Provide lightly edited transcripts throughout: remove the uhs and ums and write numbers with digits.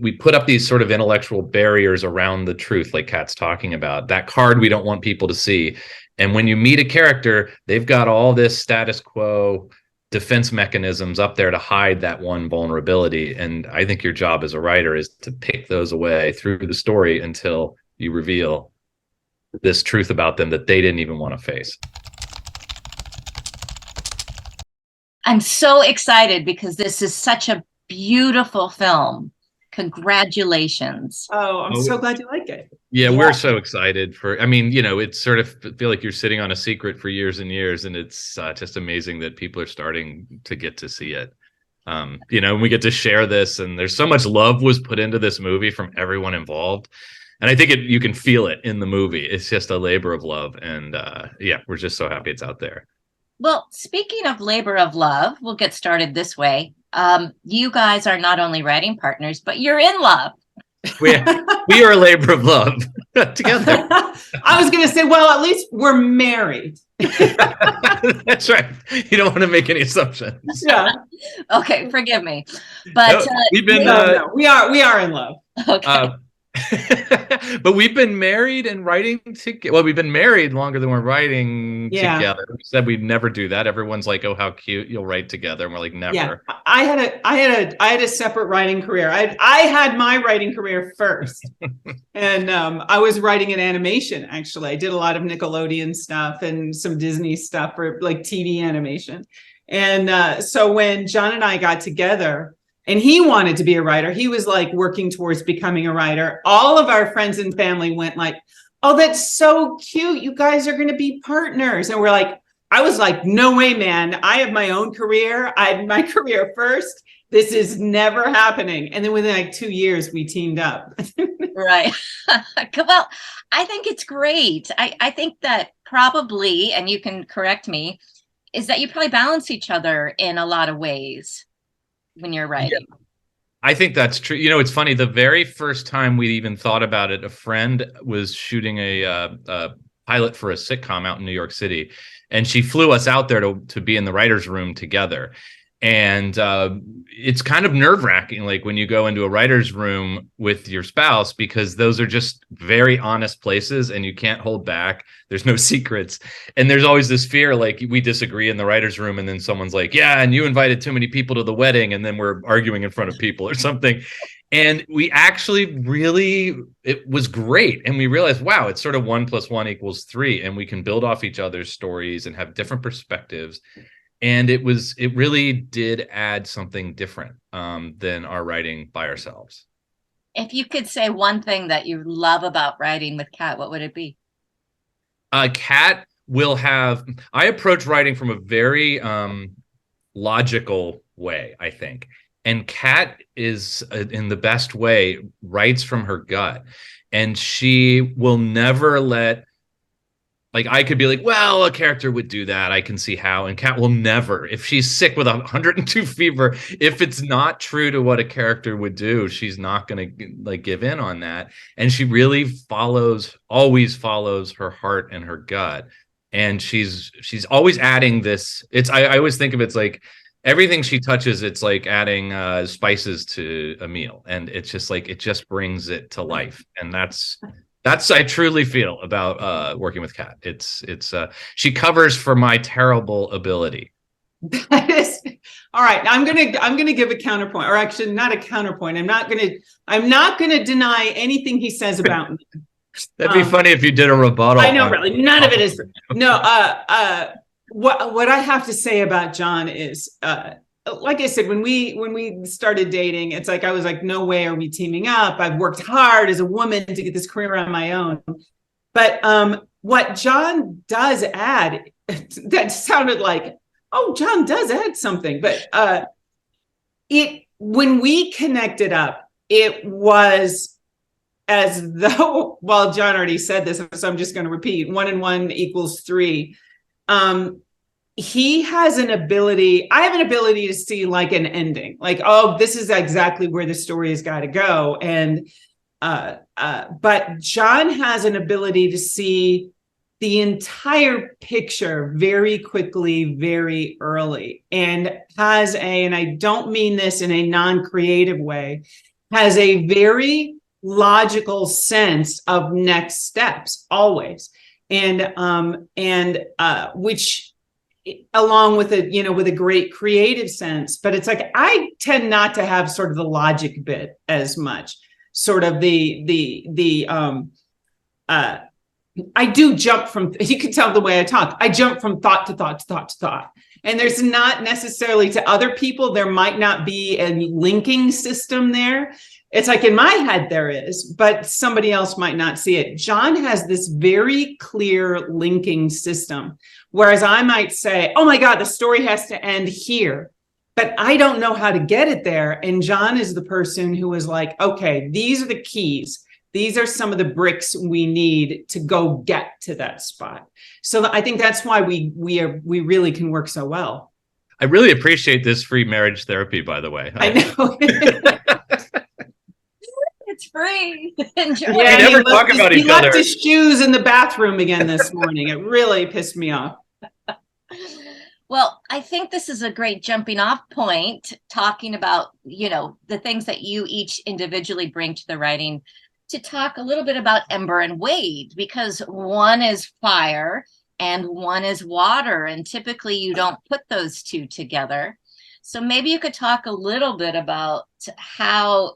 we put up these sort of intellectual barriers around the truth, like Kat's talking about. That card we don't want people to see. And when you meet a character, they've got all this status quo defense mechanisms up there to hide that one vulnerability. And I think your job as a writer is to pick those away through the story until you reveal this truth about them that they didn't even want to face. I'm so excited because this is such a beautiful film. Congratulations. Oh, I'm so glad you like it. Yeah, we're so excited for, I mean, it's sort of feel like you're sitting on a secret for years and years, and it's just amazing that people are starting to get to see it. And we get to share this, and there's so much love was put into this movie from everyone involved. And I think you can feel it in the movie. It's just a labor of love. And we're just so happy it's out there. Well, speaking of labor of love, we'll get started this way. You guys are not only writing partners, but you're in love. We are a labor of love together. I was going to say, well, at least we're married. That's right. You don't want to make any assumptions. Yeah. Okay, forgive me. But we've been we are in love. Okay. But we've been married and writing together. Well, we've been married longer than we're writing together. We said we'd never do that. Everyone's like, "Oh, how cute! You'll write together." And we're like, "Never." Yeah, I had a separate writing career. I had my writing career first, and I was writing in animation. Actually, I did a lot of Nickelodeon stuff and some Disney stuff for like TV animation. And so when John and I got together, and he wanted to be a writer, he was like working towards becoming a writer. All of our friends and family went like, "Oh, that's so cute. You guys are going to be partners." And I was like, "No way, man. I have my own career. I had my career first. This is never happening." And then within like 2 years, we teamed up. Right. Well, I think it's great. I think that probably, and you can correct me, is that you probably balance each other in a lot of ways when you're writing. Yeah, I think that's true. It's funny. The very first time we even thought about it, a friend was shooting a pilot for a sitcom out in New York City, and she flew us out there to be in the writer's room together. And it's kind of nerve-wracking, like when you go into a writer's room with your spouse, because those are just very honest places and you can't hold back. There's no secrets. And there's always this fear, like we disagree in the writer's room and then someone's like, "Yeah, and you invited too many people to the wedding," and then we're arguing in front of people or something. And we actually it was great. And we realized, wow, it's sort of 1 + 1 = 3. And we can build off each other's stories and have different perspectives. And it really did add something different than our writing by ourselves. If you could say one thing that you love about writing with Kat, what would it be? Kat I approach writing from a very logical way, I think. And Kat is, in the best way, writes from her gut. And she will never let, like, I could be like, "Well, a character would do that. I can see how." And Kat will never. If she's sick with 102 fever, if it's not true to what a character would do, she's not going to give in on that. And she really always follows her heart and her gut. And she's always adding this. I always think of it's like everything she touches, it's like adding spices to a meal. And it's just like, it just brings it to life. And that's I truly feel about working with Kat. It's she covers for my terrible ability. That is all right. I'm gonna give a counterpoint, or actually not a counterpoint. I'm not gonna deny anything he says about me. That'd be funny if you did a rebuttal. I know, really. None of it is. No. What I have to say about John is, like I said, when we started dating, it's like I was like, "No way are we teaming up. I've worked hard as a woman to get this career on my own." But what John does add, that sounded like, "Oh, John does add something," but when we connected up, it was as though, well, John already said this, so I'm just going to repeat: 1 + 1 = 3. He has an ability. I have an ability to see like an ending, like, "Oh, this is exactly where the story has got to go." And but John has an ability to see the entire picture very quickly, very early, and and I don't mean this in a non-creative way, has a very logical sense of next steps always, and which, along with with a great creative sense. But it's like I tend not to have sort of the logic bit as much, sort of I do jump from, you can tell the way I talk, I jump from thought to thought to thought to thought. And there's not necessarily, to other people, there might not be a linking system there. It's like in my head there is, but somebody else might not see it. John has this very clear linking system, whereas I might say, oh my God, the story has to end here, but I don't know how to get it there. And John is the person who is like, okay, these are the keys. These are some of the bricks we need to go get to that spot. So I think that's why we really can work so well. I really appreciate this free marriage therapy, by the way. I know. It's free. Enjoy. Yeah, we never talk about each other. He left his shoes in the bathroom again this morning. It really pissed me off. Well, I think this is a great jumping off point, talking about, the things that you each individually bring to the writing, to talk a little bit about Ember and Wade, because one is fire and one is water, and typically you don't put those two together. So maybe you could talk a little bit about how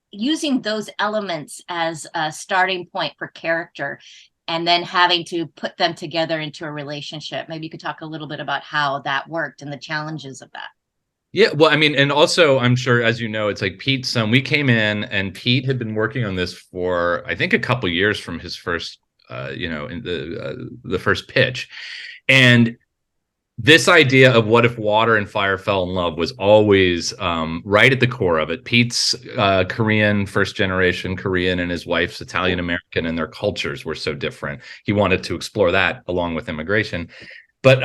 using those elements as a starting point for character and then having to put them together into a relationship. Maybe you could talk a little bit about how that worked and the challenges of that. Yeah, well, I mean, and also, I'm sure, as you know, it's like Pete's we came in and Pete had been working on this for, I think, a couple years from his first, in the first pitch. And this idea of what if water and fire fell in love was always right at the core of it. Pete's Korean, first generation Korean, and his wife's Italian American, and their cultures were so different. He wanted to explore that along with immigration. But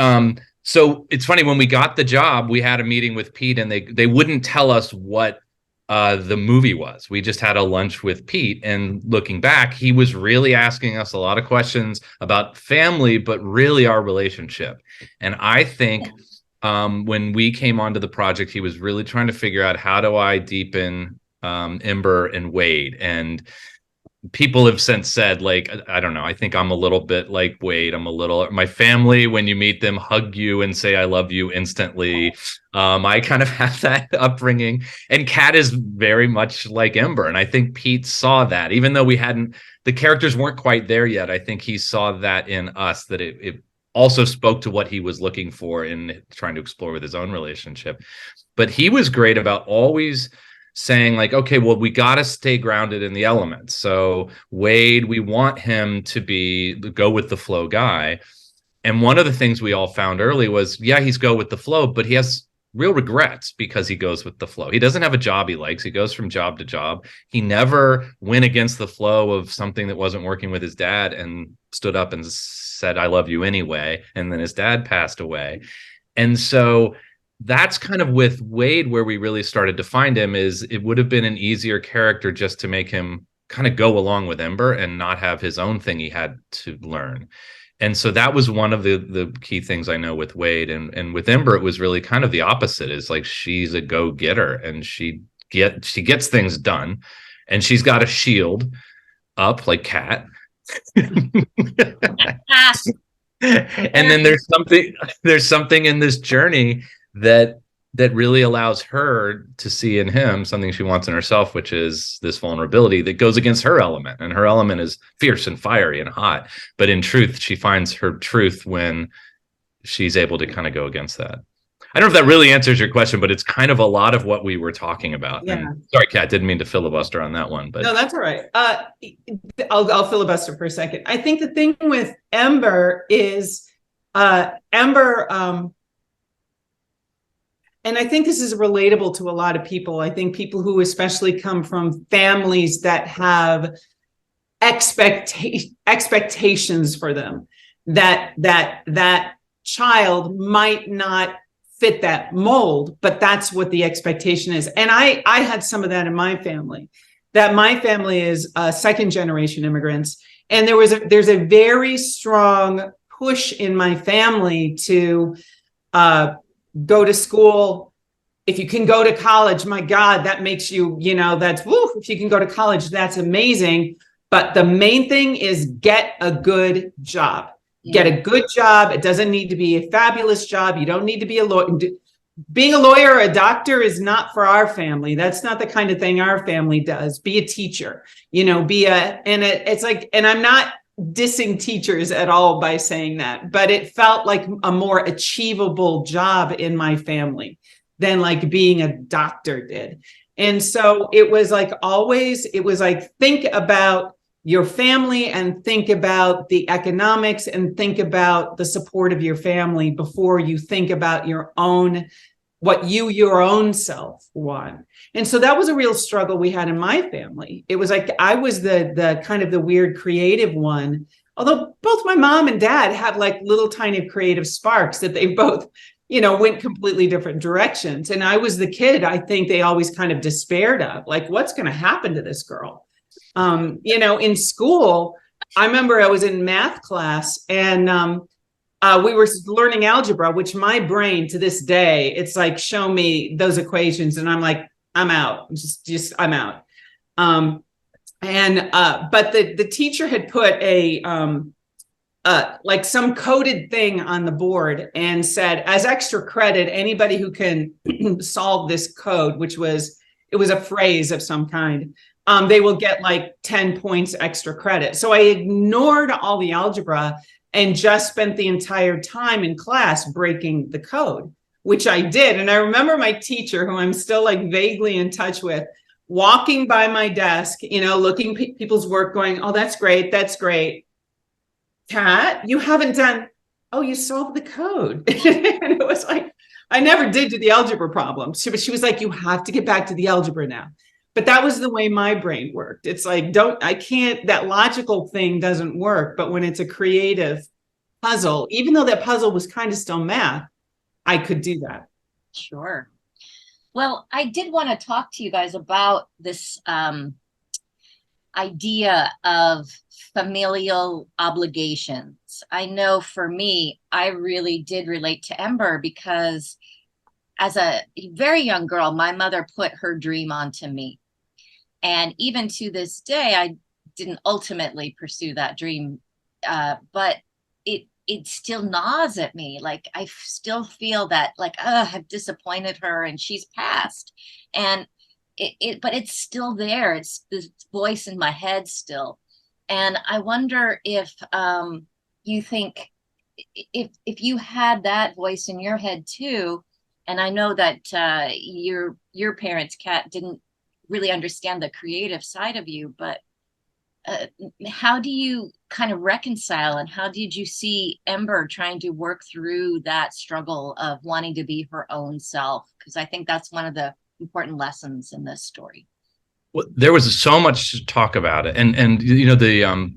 so it's funny, when we got the job, we had a meeting with Pete, and they wouldn't tell us what the movie was. We just had a lunch with Pete, and looking back, he was really asking us a lot of questions about family, but really our relationship. And I think when we came onto the project, he was really trying to figure out, how do I deepen Ember and Wade? And people have since said, like, I don't know, I think I'm a little bit like Wade. My family, when you meet them, hug you and say I love you instantly. I kind of have that upbringing. And Kat is very much like Ember, and I think Pete saw that, even though the characters weren't quite there yet. I think he saw that in us, that it also spoke to what he was looking for in trying to explore with his own relationship. But he was great about always saying, like, okay, well, we got to stay grounded in the elements. So Wade, we want him to be the go with the flow guy. And one of the things we all found early was, yeah, he's go with the flow, but he has real regrets because he goes with the flow. He doesn't have a job he likes. He goes from job to job. He never went against the flow of something that wasn't working with his dad and stood up and said, I love you anyway. And then his dad passed away. And so that's kind of with Wade where we really started to find him. Is it would have been an easier character just to make him kind of go along with Ember and not have his own thing he had to learn. And so that was one of the key things I know with Wade. And with Ember, it was really kind of the opposite. Is like, she's a go-getter, and she gets things done, and she's got a shield up like Kat. And then there's something in this journey that really allows her to see in him something she wants in herself, which is this vulnerability that goes against her element. And her element is fierce and fiery and hot. But in truth, she finds her truth when she's able to kind of go against that. I don't know if that really answers your question, but it's kind of a lot of what we were talking about. Yeah. And sorry, Kat, didn't mean to filibuster on that one. But no, that's all right. I'll filibuster for a second. I think the thing with Ember is Ember, and I think this is relatable to a lot of people. I think people who especially come from families that have expectations for them, that child might not fit that mold, but that's what the expectation is. And I had some of that in my family. That my family is second generation immigrants, and there's a very strong push in my family to go to school if you can go to college, my God, that makes you, that's woo. If you can go to college, that's amazing. But the main thing is get a good job. Get a good job. It doesn't need to be a fabulous job. You don't need to be a lawyer. Being a lawyer or a doctor is not for our family. That's not the kind of thing our family does. Be a teacher, it's like, and I'm not dissing teachers at all by saying that, but it felt like a more achievable job in my family than like being a doctor did. And so it was like think about your family and think about the economics and think about the support of your family before you think about your own self want. And so that was a real struggle we had in my family. It was like I was the kind of the weird creative one, although both my mom and dad had like little tiny creative sparks that they both went completely different directions. And I was the kid I think they always kind of despaired of, like, what's going to happen to this girl? In school, I remember I was in math class and we were learning algebra, which my brain to this day, it's like, show me those equations. And I'm like, I'm out. I'm out. But the teacher had put like some coded thing on the board and said, as extra credit, anybody who can solve this code, it was a phrase of some kind, they will get like 10 points extra credit. So I ignored all the algebra and just spent the entire time in class breaking the code, which I did. And I remember my teacher, who I'm still like vaguely in touch with, walking by my desk, looking people's work going, oh, that's great. That's great. Kat, you haven't done, oh, you solved the code. And it was like, I never did do the algebra problem. She was like, you have to get back to the algebra now. But that was the way my brain worked. It's like, that logical thing doesn't work. But when it's a creative puzzle, even though that puzzle was kind of still math, I could do that. Sure. Well, I did want to talk to you guys about this idea of familial obligations. I know for me, I really did relate to Ember because as a very young girl, my mother put her dream onto me. And even to this day, I didn't ultimately pursue that dream, but it still gnaws at me. Like I still feel that like, I've disappointed her and she's passed. And but it's still there. It's this voice in my head still. And I wonder if you think if you had that voice in your head too, and I know that your parents, Kat, didn't really understand the creative side of you, but how do you kind of reconcile, and how did you see Ember trying to work through that struggle of wanting to be her own self? Because I think that's one of the important lessons in this story. Well, there was so much to talk about it, and the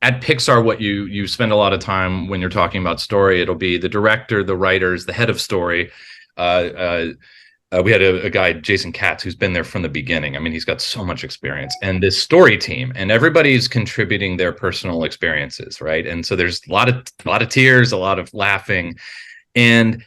at Pixar, what you spend a lot of time when you're talking about story, it'll be the director, the writers, the head of story. We had a guy, Jason Katz, who's been there from the beginning. I mean, he's got so much experience, and this story team, and everybody's contributing their personal experiences, right? And so there's a lot of tears, a lot of laughing, and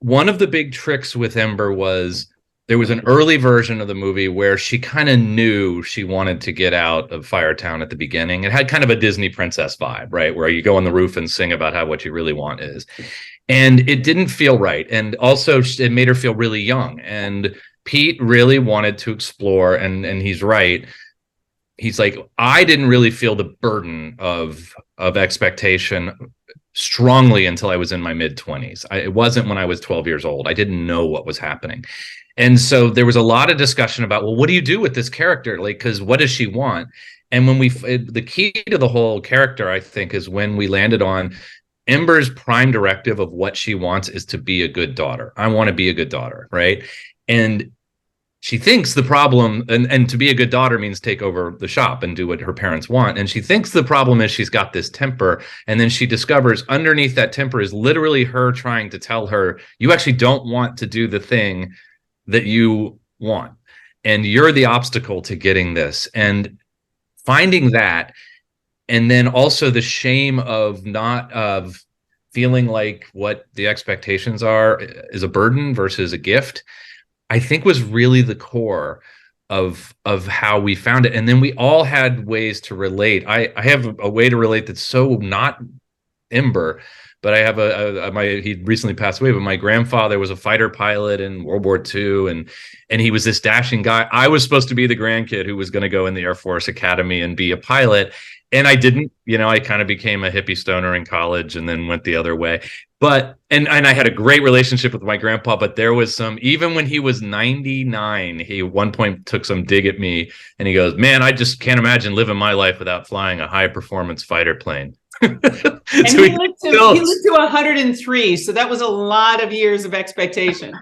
one of the big tricks with Ember was there was an early version of the movie where she kind of knew she wanted to get out of Firetown at the beginning. It had kind of a Disney princess vibe, right? Where you go on the roof and sing about what you really want is. And it didn't feel right. And also it made her feel really young. And Pete really wanted to explore, and he's right. He's like, I didn't really feel the burden of expectation strongly until I was in my mid-20s. It wasn't when I was 12 years old. I didn't know what was happening. And so there was a lot of discussion about, well, what do you do with this character? Like, because what does she want? And when the key to the whole character, I think, is when we landed on Ember's prime directive of what she wants is to be a good daughter. I want to be a good daughter, right? And she thinks the problem, and to be a good daughter means take over the shop and do what her parents want. And she thinks the problem is she's got this temper. And then she discovers underneath that temper is literally her trying to tell her, you actually don't want to do the thing that you want. And you're the obstacle to getting this. And finding that, and then also the shame of feeling like what the expectations are is a burden versus a gift. I think was really the core of how we found it. And then we all had ways to relate. I have a way to relate that's so not Ember, but I have he recently passed away, but my grandfather was a fighter pilot in World War II, and he was this dashing guy. I was supposed to be the grandkid who was going to go in the Air Force Academy and be a pilot, and I didn't. I kind of became a hippie stoner in college and then went the other way. But and I had a great relationship with my grandpa, but there was some, even when he was 99, he at one point took some dig at me, and he goes, "Man, I just can't imagine living my life without flying a high performance fighter plane." And So he lived to 103, so that was a lot of years of expectation.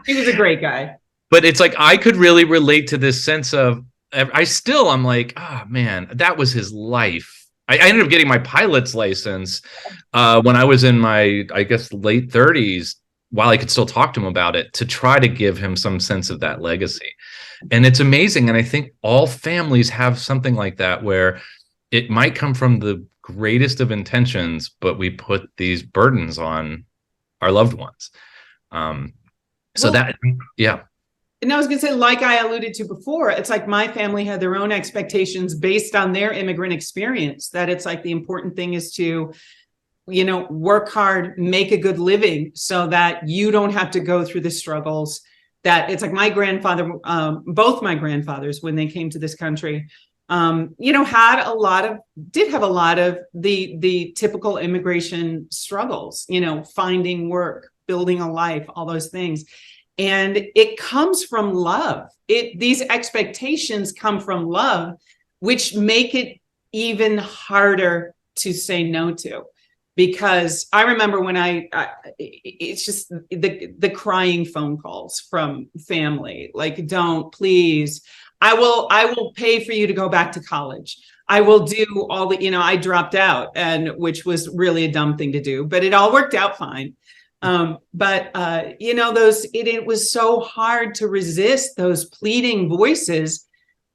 He was a great guy. But it's like I could really relate to this sense of I'm like, oh man, that was his life. I ended up getting my pilot's license when I was in my, I guess, late 30s, while I could still talk to him about it, to try to give him some sense of that legacy. And it's amazing. And I think all families have something like that, where it might come from the greatest of intentions, but we put these burdens on our loved ones. So Well, yeah. And I was going to say, like I alluded to before, it's like my family had their own expectations based on their immigrant experience, that it's like the important thing is to, work hard, make a good living so that you don't have to go through the struggles. That it's like my grandfather, both my grandfathers, when they came to this country, did have a lot of the typical immigration struggles, finding work, building a life, all those things. And it comes from love. These expectations come from love, which make it even harder to say no to. Because I remember when it's just the crying phone calls from family, like, don't, please, I will pay for you to go back to college. I will do all I dropped out, and which was really a dumb thing to do, but it all worked out fine. It was so hard to resist those pleading voices,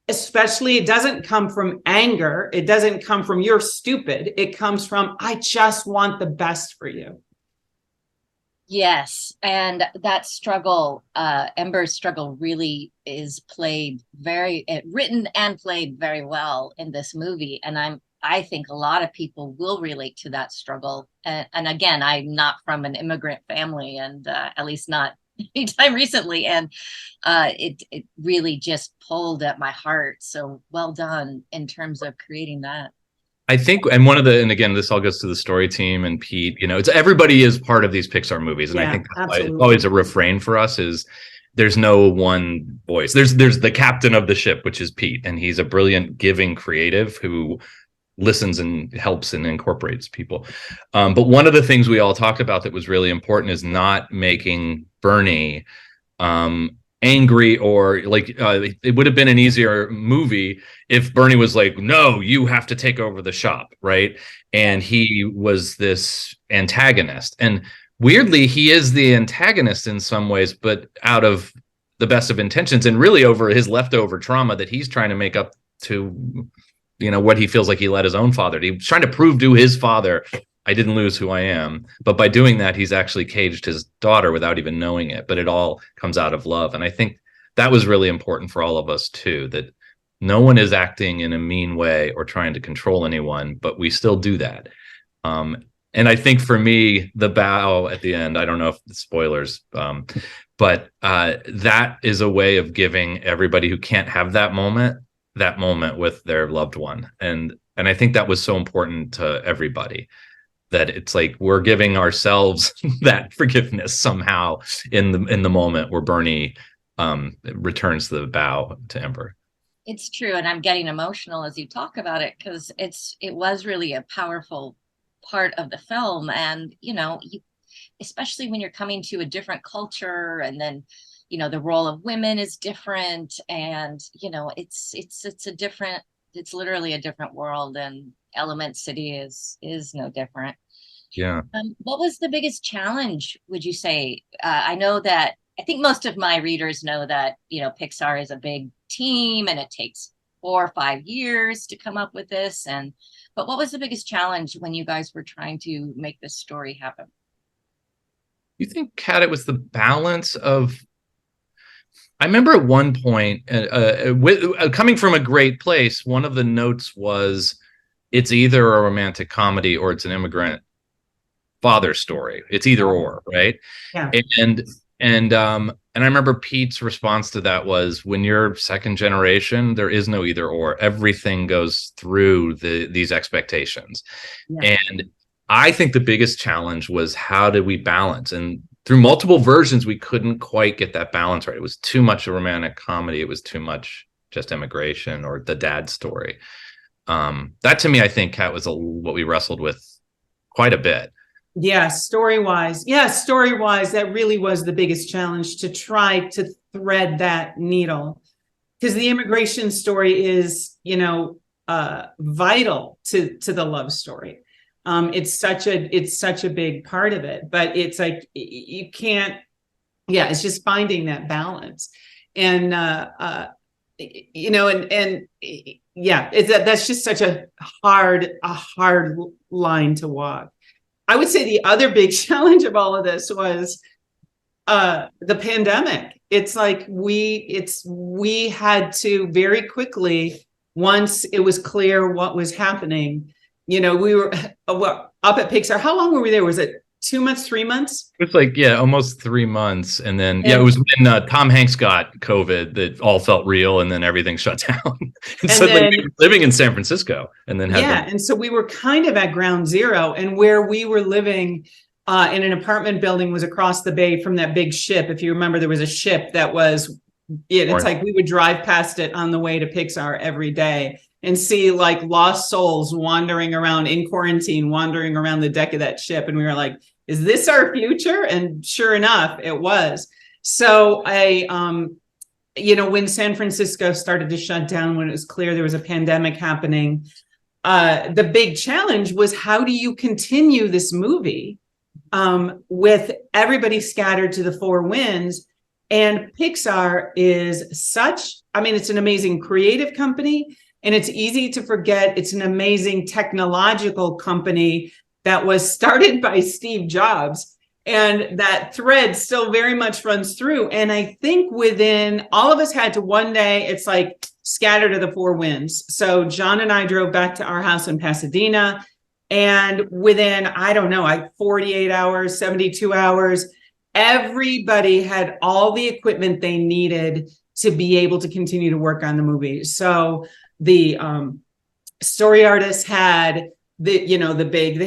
especially it doesn't come from anger. It doesn't come from you're stupid. It comes from, I just want the best for you. Yes. And that struggle, Ember's struggle, really is written and played very well in this movie. And I think a lot of people will relate to that struggle. And again, I'm not from an immigrant family, and at least not anytime recently. And it really just pulled at my heart. So well done in terms of creating that. I think, and again, this all goes to the story team and Pete, it's everybody is part of these Pixar movies. And I think it's always a refrain for us is there's no one voice. There's the captain of the ship, which is Pete. And he's a brilliant, giving creative who listens and helps and incorporates people. But one of the things we all talked about that was really important is not making Bernie angry, or it would have been an easier movie if Bernie was like, no, you have to take over the shop, right? And he was this antagonist, and weirdly he is the antagonist in some ways, but out of the best of intentions, and really over his leftover trauma that he's trying to make up to, what he feels like he let his own father. He's trying to prove to his father, I didn't lose who I am. But by doing that, he's actually caged his daughter without even knowing it. But it all comes out of love. And I think that was really important for all of us too, that no one is acting in a mean way or trying to control anyone, but we still do that. And I think for me, the bow at the end, I don't know if the spoilers, but that is a way of giving everybody who can't have that moment with their loved one. And I think that was so important to everybody, that it's like we're giving ourselves that forgiveness somehow in the moment where Bernie returns the bow to Ember. It's true. And I'm getting emotional as you talk about it, because it was really a powerful part of the film. And, especially when you're coming to a different culture, and then, the role of women is different, and, it's literally a different world, and Element City is no different. Yeah. What was the biggest challenge, would you say? I think most of my readers know that, Pixar is a big team and it takes 4 or 5 years to come up with this. But what was the biggest challenge when you guys were trying to make this story happen? You think, Kat, it was the balance of, I remember at one point, coming from a great place, one of the notes was it's either a romantic comedy or it's an immigrant father story. It's either or, right? Yeah. And and I remember Pete's response to that was, when you're second generation, there is no either or. Everything goes through these expectations. Yeah. And I think the biggest challenge was, how did we balance? And through multiple versions, we couldn't quite get that balance right. It was too much a romantic comedy. It was too much just immigration or the dad story. That to me, I think, Kat, was what we wrestled with quite a bit. Yeah, story-wise. Yeah, story-wise, that really was the biggest challenge, to try to thread that needle. Because the immigration story is, vital to the love story. It's such a big part of it, but it's like you can't, it's just finding that balance. And that's just such a hard line to walk. I would say the other big challenge of all of this was the pandemic. It's like we had to very quickly, once it was clear what was happening, we were up at Pixar. How long were we there? Was it 2 months, 3 months? It was like, almost 3 months. And then, it was when Tom Hanks got COVID that all felt real, and then everything shut down. And suddenly living in San Francisco, and then and so we were kind of at ground zero, and where we were living in an apartment building was across the bay from that big ship. If you remember, there was a ship that was, it's like we would drive past it on the way to Pixar every day and see like lost souls wandering around in quarantine, wandering around the deck of that ship. And we were like, is this our future? And sure enough, it was. So when San Francisco started to shut down, when it was clear there was a pandemic happening, the big challenge was, how do you continue this movie with everybody scattered to the four winds? And Pixar is it's an amazing creative company, and it's easy to forget it's an amazing technological company that was started by Steve Jobs. And that thread still very much runs through. And I think within, all of us had to one day, it's like scatter to the four winds. So John and I drove back to our house in Pasadena. And within, 48 hours, 72 hours, everybody had all the equipment they needed to be able to continue to work on the movie. So the story artists had they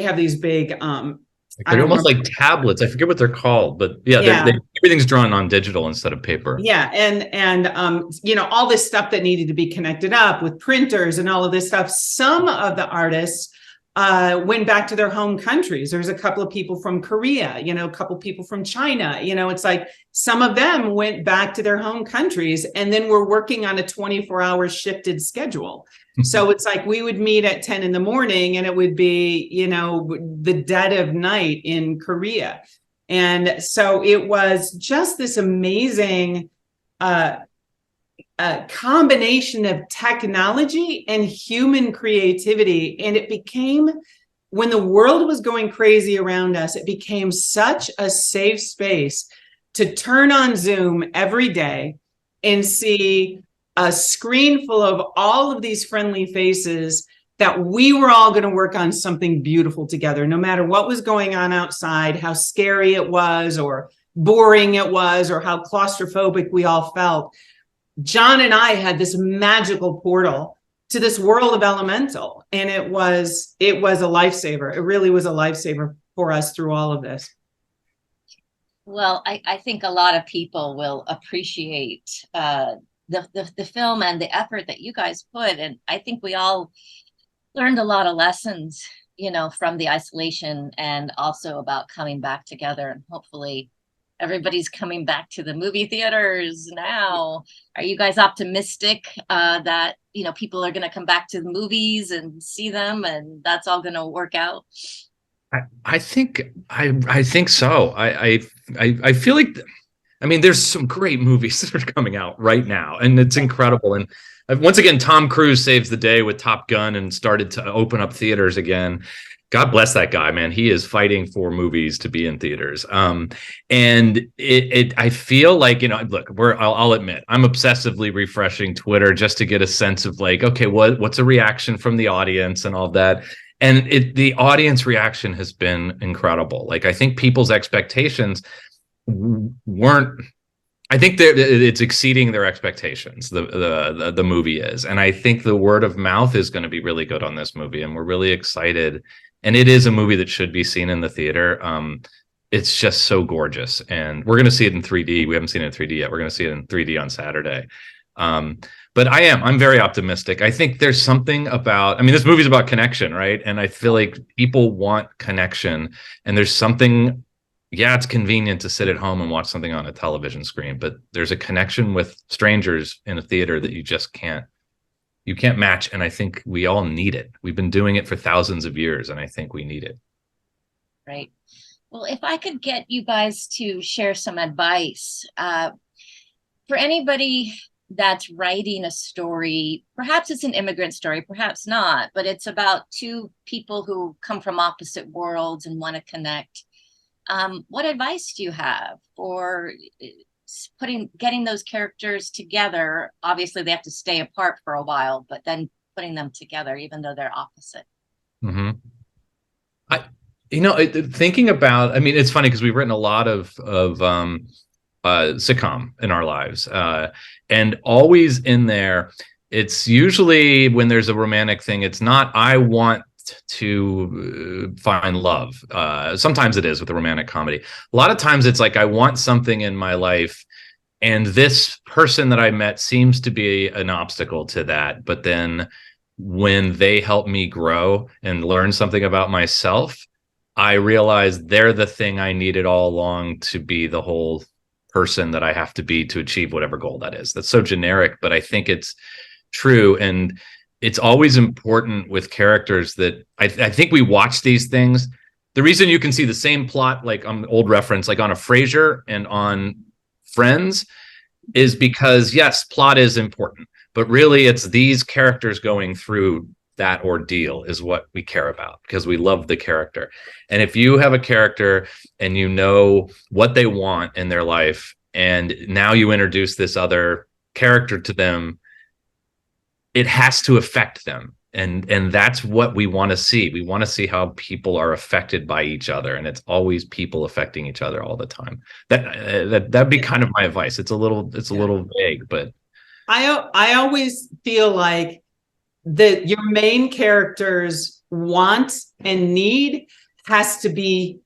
have these big they're almost like tablets. I forget what they're called, but everything's drawn on digital instead of paper. Yeah, and all this stuff that needed to be connected up with printers and all of this stuff. Some of the artists went back to their home countries. There's a couple of people from Korea, a couple of people from China. It's like some of them went back to their home countries, and then we're working on a 24-hour shifted schedule. So it's like we would meet at 10 in the morning, and it would be, the dead of night in Korea. And so it was just this amazing combination of technology and human creativity. And it became, when the world was going crazy around us, it became such a safe space to turn on Zoom every day and see a screen full of all of these friendly faces, that we were all going to work on something beautiful together, no matter what was going on outside, how scary it was, or boring it was, or how claustrophobic we all felt. John and I had this magical portal to this world of elemental, and it was a lifesaver. It really was a lifesaver for us through all of this. Well, I think a lot of people will appreciate the film and the effort that you guys put. And I think we all learned a lot of lessons, from the isolation, and also about coming back together. And hopefully everybody's coming back to the movie theaters now. Are you guys optimistic that, people are going to come back to the movies and see them, and that's all going to work out? I think so. I feel like, there's some great movies that are coming out right now, and it's incredible. And once again, Tom Cruise saves the day with Top Gun and started to open up theaters again. God bless that guy, man. He is fighting for movies to be in theaters. And I feel like, look, I'll admit, I'm obsessively refreshing Twitter just to get a sense of like, okay, what's a reaction from the audience and all that. And the audience reaction has been incredible. Like, I think people's expectations weren't. I think it's exceeding their expectations. The movie is, and I think the word of mouth is going to be really good on this movie, and we're really excited. And it is a movie that should be seen in the theater. It's just so gorgeous, and we're going to see it in 3D. We haven't seen it in 3D yet. We're going to see it in 3D on Saturday. But I'm very optimistic. I think there's something about, this movie's about connection, right? And I feel like people want connection, and there's something. Yeah, it's convenient to sit at home and watch something on a television screen, but there's a connection with strangers in a theater that you can't match. And I think we all need it. We've been doing it for thousands of years, and I think we need it. Right. Well, if I could get you guys to share some advice for anybody that's writing a story, perhaps it's an immigrant story, perhaps not, but it's about two people who come from opposite worlds and want to connect. What advice do you have for getting those characters together? Obviously, they have to stay apart for a while, but then putting them together, even though they're opposite. Mm-hmm. Thinking about, it's funny because we've written a lot of sitcom in our lives, and always in there, it's usually when there's a romantic thing. It's not I want to find love. Sometimes it is with a romantic comedy. A lot of times it's like I want something in my life, and this person that I met seems to be an obstacle to that. But then when they help me grow and learn something about myself, I realize they're the thing I needed all along to be the whole person that I have to be to achieve whatever goal that is. That's so generic, but I think it's true. And it's always important with characters that I think we watch these things. The reason you can see the same plot, like on old reference, like on a Frasier and on Friends, is because yes, plot is important, but really it's these characters going through that ordeal is what we care about because we love the character. And if you have a character and you know what they want in their life, and now you introduce this other character to them, it has to affect them. And that's what we want to see. We want to see how people are affected by each other. And it's always people affecting each other all the time. That'd be kind of my advice. It's a little vague, but I always feel like that your main character's want and need has to be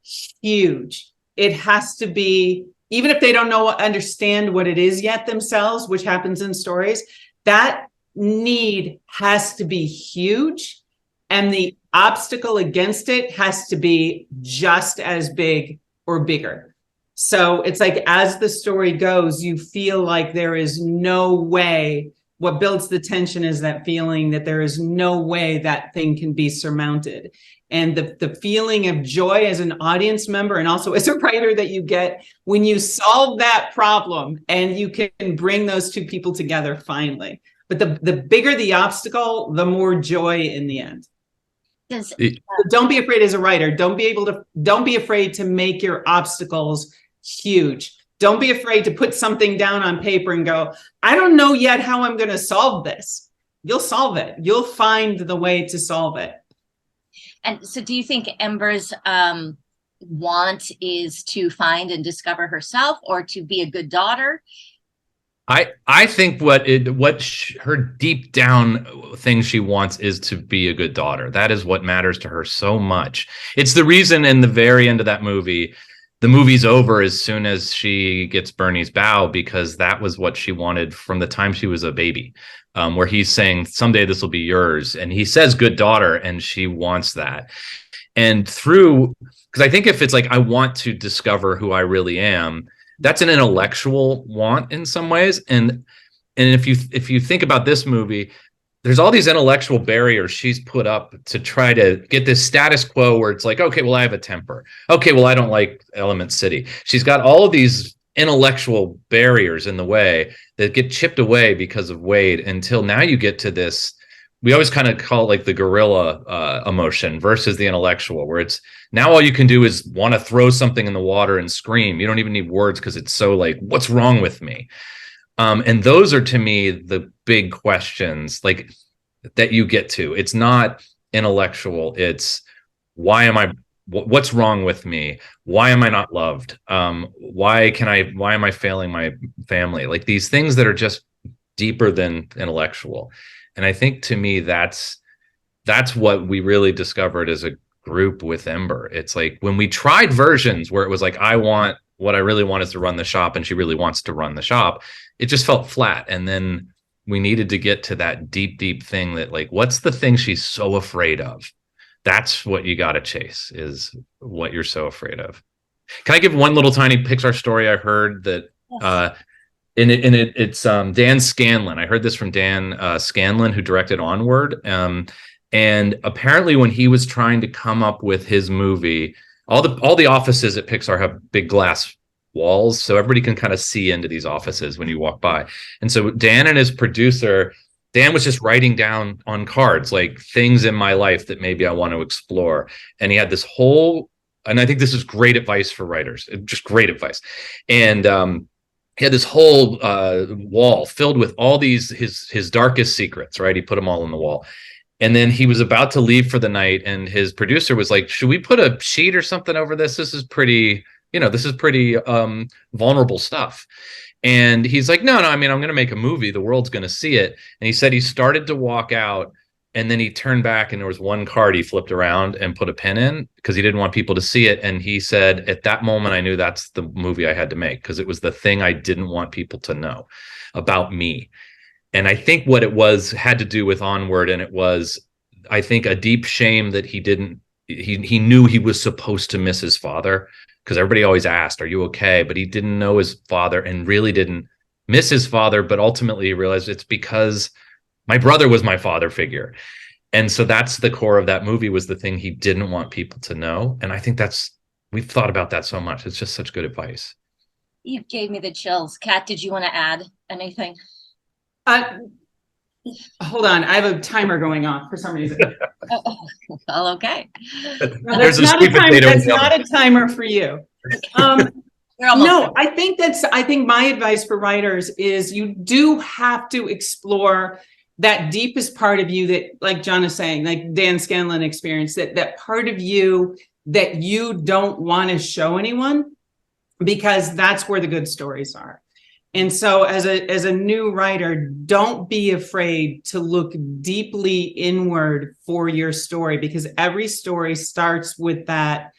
huge. It has to be, even if they don't understand what it is yet themselves, which happens in stories, that need has to be huge, and the obstacle against it has to be just as big or bigger. So it's like as the story goes, you feel like there is no way. What builds the tension is that feeling that there is no way that thing can be surmounted. And the feeling of joy as an audience member and also as a writer that you get when you solve that problem and you can bring those two people together finally. But the bigger the obstacle, the more joy in the end. Don't be afraid as a writer. Don't be afraid to make your obstacles huge. Don't be afraid to put something down on paper and go, I don't know yet how I'm going to solve this. You'll solve it. You'll find the way to solve it. And so do you think Ember's want is to find and discover herself or to be a good daughter? I think her deep down thing she wants is to be a good daughter. That is what matters to her so much. It's the reason in the very end of that movie, the movie's over as soon as she gets Bernie's bow, because that was what she wanted from the time she was a baby, where he's saying, someday this will be yours. And he says, good daughter. And she wants that. And because I think if it's like, I want to discover who I really am, that's an intellectual want in some ways. And if you think about this movie, there's all these intellectual barriers she's put up to try to get this status quo where it's like, okay, well, I have a temper. Okay, well, I don't like Element City. She's got all of these intellectual barriers in the way that get chipped away because of Wade, until now you get to this we always kind of call it like the gorilla emotion versus the intellectual, where it's now all you can do is want to throw something in the water and scream. You don't even need words because it's so like, what's wrong with me? And those are, to me, the big questions like that you get to. It's not intellectual. It's why am I, what's wrong with me? Why am I not loved? Why am I failing my family? Like these things that are just deeper than intellectual. And I think, to me, that's what we really discovered as a group with Ember. It's like when we tried versions where it was like, what I really want is to run the shop, and she really wants to run the shop, it just felt flat. And then we needed to get to that deep thing that, like, what's the thing she's so afraid of? That's what you got to chase, is what you're so afraid of. Can I give one little tiny Pixar story I heard that it's Dan Scanlon. I heard this from Dan Scanlon, who directed Onward. And apparently when he was trying to come up with his movie, all the offices at Pixar have big glass walls, so everybody can kind of see into these offices when you walk by. And so Dan and his producer, Dan was just writing down on cards, like, things in my life that maybe I want to explore. And he had this whole, and I think this is great advice for writers, just great advice. And he had this whole wall filled with all these, his darkest secrets, right? He put them all on the wall. And then he was about to leave for the night, and his producer was like, should we put a sheet or something over this? This is pretty vulnerable stuff. And he's like, no, I mean, I'm going to make a movie. The world's going to see it. And he said he started to walk out, and then he turned back, and there was one card he flipped around and put a pin in because he didn't want people to see it. And he said, at that moment, I knew that's the movie I had to make, because it was the thing I didn't want people to know about me. And I think what it was had to do with Onward. And it was, I think, a deep shame that he knew he was supposed to miss his father, because everybody always asked, are you okay? But he didn't know his father and really didn't miss his father. But ultimately he realized it's because my brother was my father figure. And so that's the core of that movie, was the thing he didn't want people to know. And I think we've thought about that so much. It's just such good advice. You gave me the chills. Kat, did you want to add anything? Hold on, I have a timer going off for some reason. Well, okay. No, that's not a timer for you. No, I think my advice for writers is you do have to explore that deepest part of you that, like John is saying, like Dan Scanlon experienced, that part of you that you don't want to show anyone, because that's where the good stories are. And so as a new writer, don't be afraid to look deeply inward for your story, because every story starts with that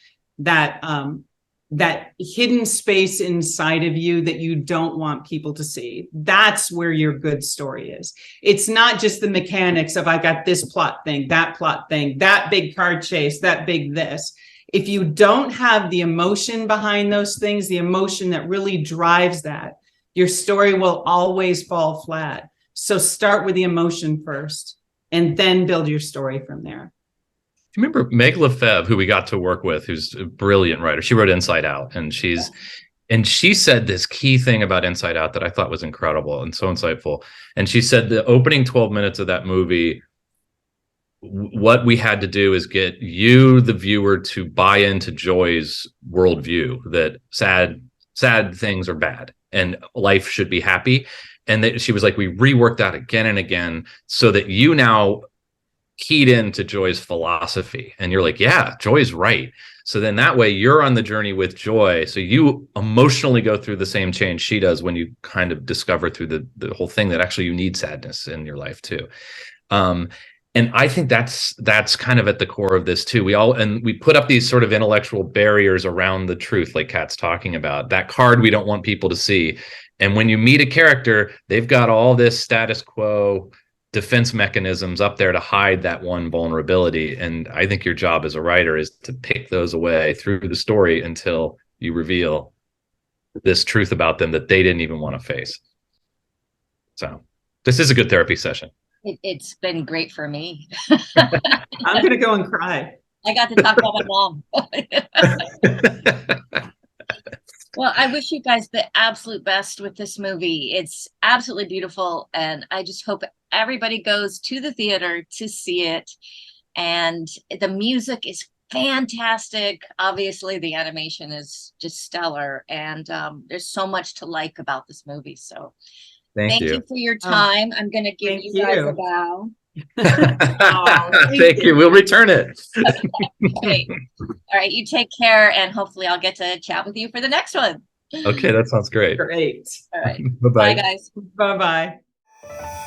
hidden space inside of you that you don't want people to see. That's where your good story is. It's not just the mechanics of, I got this plot thing, that big car chase, that big this. If you don't have the emotion behind those things, the emotion that really drives that, your story will always fall flat. So start with the emotion first, and then build your story from there. Do you remember Meg Lefebvre, who we got to work with, who's a brilliant writer? She wrote Inside Out, and she said this key thing about Inside Out that I thought was incredible and so insightful. And she said the opening 12 minutes of that movie, what we had to do is get you, the viewer, to buy into Joy's worldview that sad things are bad and life should be happy. And that she was like, we reworked that again and again so that you now keyed into Joy's philosophy. And you're like, yeah, Joy's right. So then that way you're on the journey with Joy. So you emotionally go through the same change she does when you kind of discover through the whole thing that actually you need sadness in your life too. And I think that's kind of at the core of this too. We put up these sort of intellectual barriers around the truth, like Kat's talking about. That card we don't want people to see. And when you meet a character, they've got all this status quo defense mechanisms up there to hide that one vulnerability. And I think your job as a writer is to pick those away through the story until you reveal this truth about them that they didn't even want to face. So this is a good therapy session. It's been great for me. I'm going to go and cry. I got to talk about my mom. Well, I wish you guys the absolute best with this movie. It's absolutely beautiful, and I just hope everybody goes to the theater to see it. And the music is fantastic. Obviously, the animation is just stellar, and there's so much to like about this movie. So, Thank thank you you. for your time. I'm going to give Thank you guys a you. bow. Thank you. We'll return it. Great. All right, you take care, and hopefully, I'll get to chat with you for the next one. Okay, that sounds great. Great. All right. Bye-bye. Bye, guys. Bye bye.